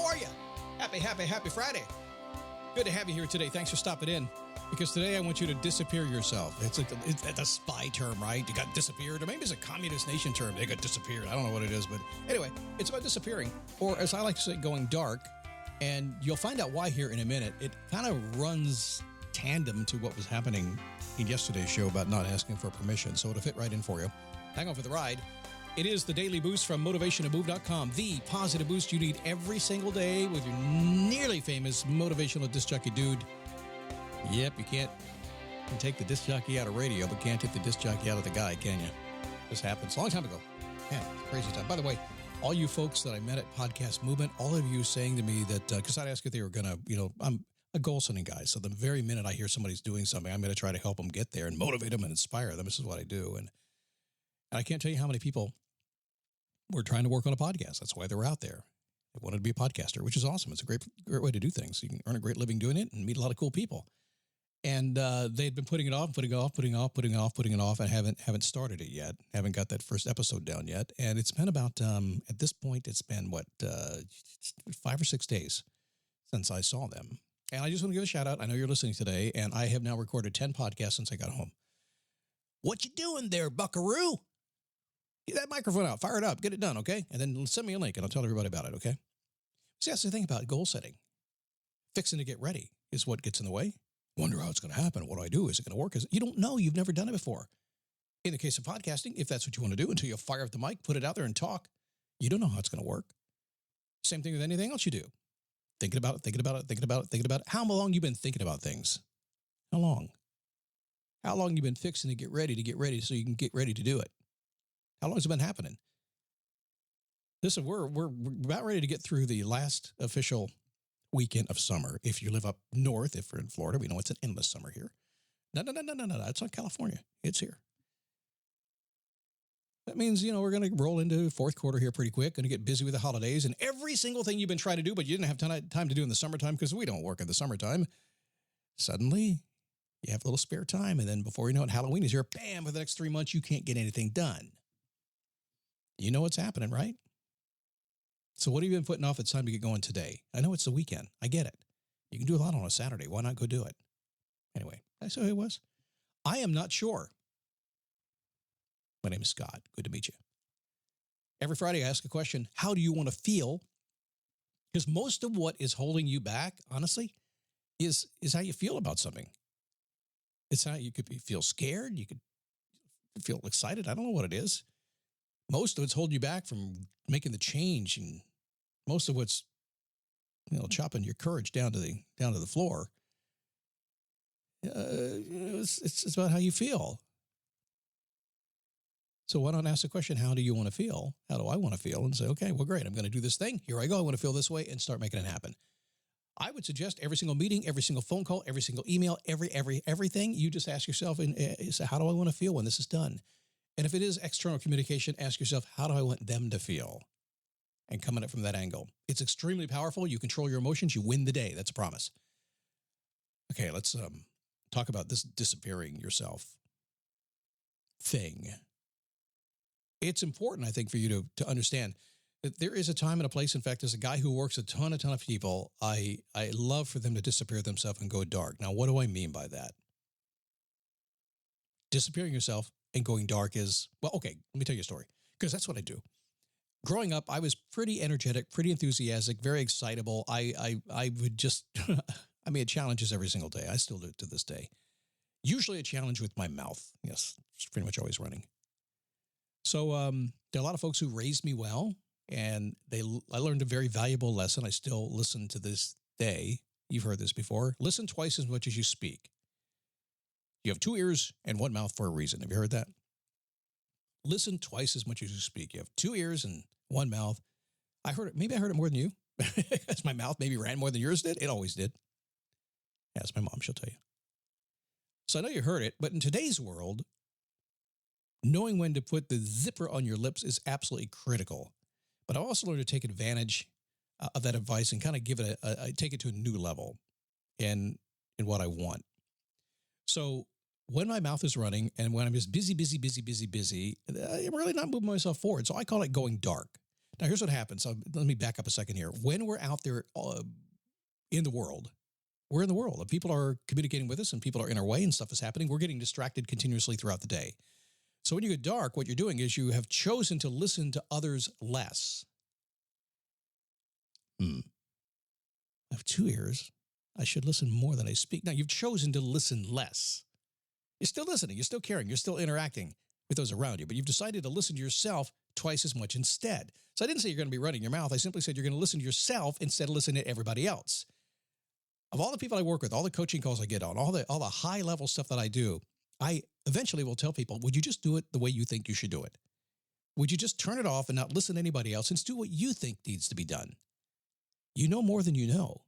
How are you? Happy Friday. Good to have you here today. Thanks for stopping in. Because today I want you to disappear yourself. It's a spy term, right? You got disappeared. Or maybe it's a communist nation term. They got disappeared. I don't know what it is. But anyway, it's about disappearing. Or as I like to say, going dark. And you'll find out why here in a minute. It kind of runs tandem to what was happening in yesterday's show about not asking for permission. So it'll fit right in for you. Hang on for the ride. It is the Daily Boost from motivationtomove.com, the positive boost you need every single day with your nearly famous motivational disc jockey dude. Yep, you can take the disc jockey out of radio, but can't take the disc jockey out of the guy, can you? This happened a long time ago. Man, it's a crazy time. By the way, all you folks that I met at Podcast Movement, all of you saying to me that, because I'd ask if they were going to, I'm a goal-setting guy. So the very minute I hear somebody's doing something, I'm going to try to help them get there and motivate them and inspire them. This is what I do. And I can't tell you how many people were trying to work on a podcast. That's why they were out there. They wanted to be a podcaster, which is awesome. It's a great way to do things. You can earn a great living doing it and meet a lot of cool people. And they'd been putting it off, and haven't started it yet. Haven't got that first episode down yet. And it's been about, at this point, it's been, 5 or 6 days since I saw them. And I just want to give a shout out. I know you're listening today, and I have now recorded 10 podcasts since I got home. What you doing there, buckaroo? Get that microphone out, fire it up, get it done, okay? And then send me a link, and I'll tell everybody about it, okay? See, that's the thing about goal setting. Fixing to get ready is what gets in the way. Wonder how it's going to happen. What do I do? Is it going to work? You don't know. You've never done it before. In the case of podcasting, if that's what you want to do, until you fire up the mic, put it out there and talk, you don't know how it's going to work. Same thing with anything else you do. Thinking about it. How long you been thinking about things? How long? How long you been fixing to get ready so you can get ready to do it? How long has it been happening? Listen, we're about ready to get through the last official weekend of summer. If you live up north, if we're in Florida, we know it's an endless summer here. No. It's not California. It's here. That means, we're going to roll into fourth quarter here pretty quick. Going to get busy with the holidays and every single thing you've been trying to do, but you didn't have time to do in the summertime because we don't work in the summertime. Suddenly, you have a little spare time. And then before you know it, Halloween is here. Bam, for the next 3 months, you can't get anything done. You know what's happening, right? So what have you been putting off? It's time to get going today. I know it's the weekend. I get it. You can do a lot on a Saturday. Why not go do it? Anyway, I saw who it was. I am not sure. My name is Scott. Good to meet you. Every Friday I ask a question. How do you want to feel? Because most of what is holding you back, honestly, is how you feel about something. It's how you could feel scared. You could feel excited. I don't know what it is. Most of it's holding you back from making the change, and most of what's, chopping your courage down to the floor. It's about how you feel. So why not ask the question, how do you want to feel? How do I want to feel? And say, okay, well, great. I'm going to do this thing. Here I go. I want to feel this way and start making it happen. I would suggest every single meeting, every single phone call, every single email, everything, you just ask yourself, and say, how do I want to feel when this is done? And if it is external communication, ask yourself, how do I want them to feel? And come at it from that angle. It's extremely powerful. You control your emotions. You win the day. That's a promise. Okay, let's talk about this disappearing yourself thing. It's important, I think, for you to understand that there is a time and a place. In fact, as a guy who works a ton of people, I love for them to disappear themselves and go dark. Now, what do I mean by that? Disappearing yourself and going dark is, well, okay, let me tell you a story, because that's what I do. Growing up, I was pretty energetic, pretty enthusiastic, very excitable. I would just, I made challenges every single day. I still do it to this day. Usually a challenge with my mouth. Yes, it's pretty much always running. So there are a lot of folks who raised me well, and I learned a very valuable lesson. I still listen to this day. You've heard this before. Listen twice as much as you speak. You have 2 ears and 1 mouth for a reason. Have you heard that? Listen twice as much as you speak. You have 2 ears and 1 mouth. I heard it. Maybe I heard it more than you. As my mouth maybe ran more than yours did. It always did. Ask my mom. She'll tell you. So I know you heard it, but in today's world, knowing when to put the zipper on your lips is absolutely critical. But I also learned to take advantage of that advice and kind of give it take it to a new level in what I want. So when my mouth is running and when I'm just busy, I'm really not moving myself forward. So I call it going dark. Now, here's what happens. Let me back up a second here. When we're out there in the world, we're in the world. And people are communicating with us and people are in our way and stuff is happening. We're getting distracted continuously throughout the day. So when you go dark, what you're doing is you have chosen to listen to others less. I have 2 ears. I should listen more than I speak. Now, you've chosen to listen less. You're still listening. You're still caring. You're still interacting with those around you. But you've decided to listen to yourself twice as much instead. So I didn't say you're going to be running your mouth. I simply said you're going to listen to yourself instead of listening to everybody else. Of all the people I work with, all the coaching calls I get on, all the high-level stuff that I do, I eventually will tell people, would you just do it the way you think you should do it? Would you just turn it off and not listen to anybody else and just do what you think needs to be done? You know more than you know.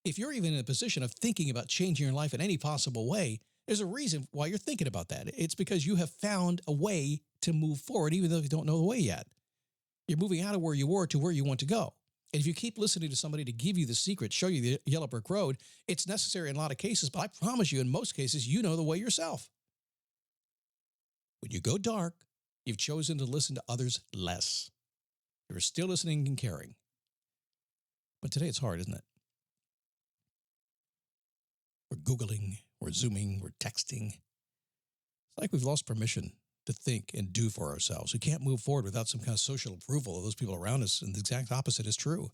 If you're even in a position of thinking about changing your life in any possible way, there's a reason why you're thinking about that. It's because you have found a way to move forward, even though you don't know the way yet. You're moving out of where you were to where you want to go. And if you keep listening to somebody to give you the secret, show you the yellow brick road, it's necessary in a lot of cases, but I promise you, in most cases, you know the way yourself. When you go dark, you've chosen to listen to others less. You're still listening and caring. But today it's hard, isn't it? We're Googling, we're Zooming, we're texting. It's like we've lost permission to think and do for ourselves. We can't move forward without some kind of social approval of those people around us, and the exact opposite is true.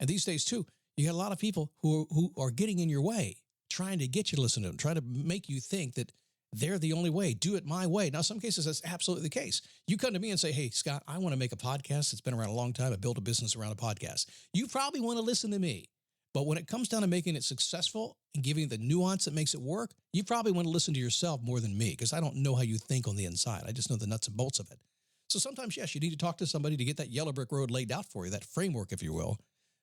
And these days, too, you got a lot of people who are getting in your way, trying to get you to listen to them, trying to make you think that they're the only way, do it my way. Now, in some cases, that's absolutely the case. You come to me and say, hey, Scott, I want to make a podcast. It's been around a long time. I built a business around a podcast. You probably want to listen to me. But when it comes down to making it successful and giving the nuance that makes it work, you probably want to listen to yourself more than me, because I don't know how you think on the inside. I just know the nuts and bolts of it. So sometimes, yes, you need to talk to somebody to get that yellow brick road laid out for you, that framework, if you will.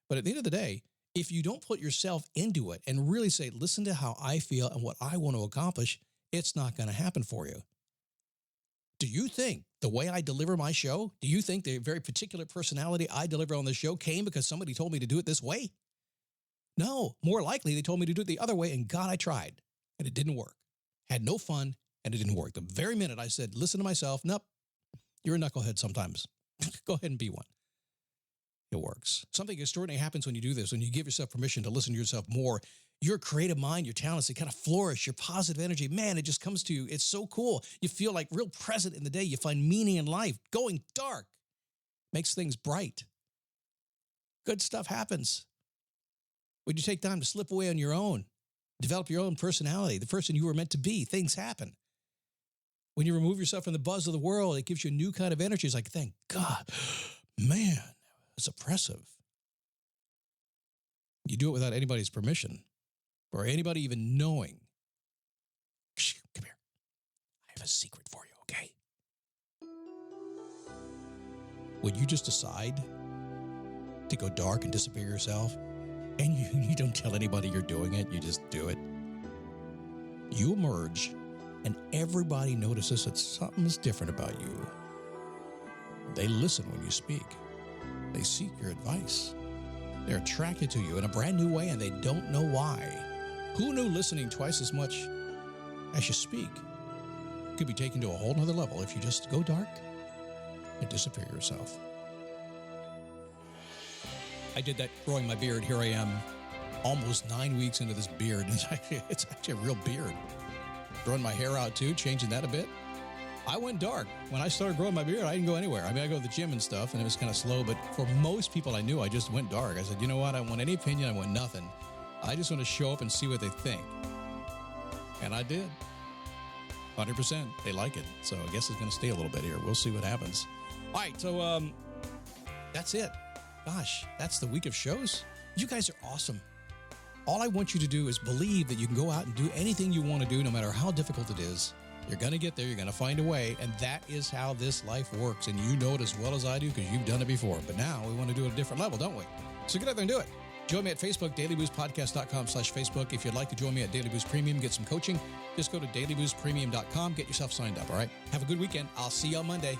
But at the end of the day, if you don't put yourself into it and really say, listen to how I feel and what I want to accomplish, it's not going to happen for you. Do you think the way I deliver my show, do you think the very particular personality I deliver on the show came because somebody told me to do it this way? No, more likely they told me to do it the other way, and God, I tried, and it didn't work. Had no fun, and it didn't work. The very minute I said, listen to myself, nope, you're a knucklehead sometimes. Go ahead and be one. It works. Something extraordinary happens when you do this, when you give yourself permission to listen to yourself more. Your creative mind, your talents, they kind of flourish, your positive energy. Man, it just comes to you. It's so cool. You feel like real present in the day. You find meaning in life. Going dark makes things bright. Good stuff happens. When you take time to slip away on your own, develop your own personality, the person you were meant to be, things happen. When you remove yourself from the buzz of the world, it gives you a new kind of energy. It's like, thank God, man, it's oppressive. You do it without anybody's permission or anybody even knowing. Shh, come here. I have a secret for you, okay? When you just decide to go dark and disappear yourself, and you don't tell anybody you're doing it, you just do it, you emerge, and everybody notices that something's different about you. They listen when you speak. They seek your advice. They're attracted to you in a brand new way, and they don't know why. Who knew listening twice as much as you speak could be taken to a whole nother level if you just go dark and disappear yourself? I did that growing my beard. Here I am, almost 9 weeks into this beard. It's actually a real beard. Growing my hair out too, changing that a bit. I went dark. When I started growing my beard, I didn't go anywhere. I mean, I go to the gym and stuff, and it was kind of slow, but for most people I knew, I just went dark. I said, you know what? I don't want any opinion. I want nothing. I just want to show up and see what they think. And I did. 100%. They like it. So I guess it's going to stay a little bit here. We'll see what happens. All right, so that's it. Gosh, that's the week of shows. You guys are awesome. All I want you to do is believe that you can go out and do anything you want to do, no matter how difficult it is. You're going to get there. You're going to find a way. And that is how this life works. And you know it as well as I do because you've done it before. But now we want to do it at a different level, don't we? So get out there and do it. Join me at Facebook, dailyboostpodcast.com/Facebook. If you'd like to join me at Daily Boost Premium, get some coaching, just go to dailyboostpremium.com. Get yourself signed up, all right? Have a good weekend. I'll see you on Monday.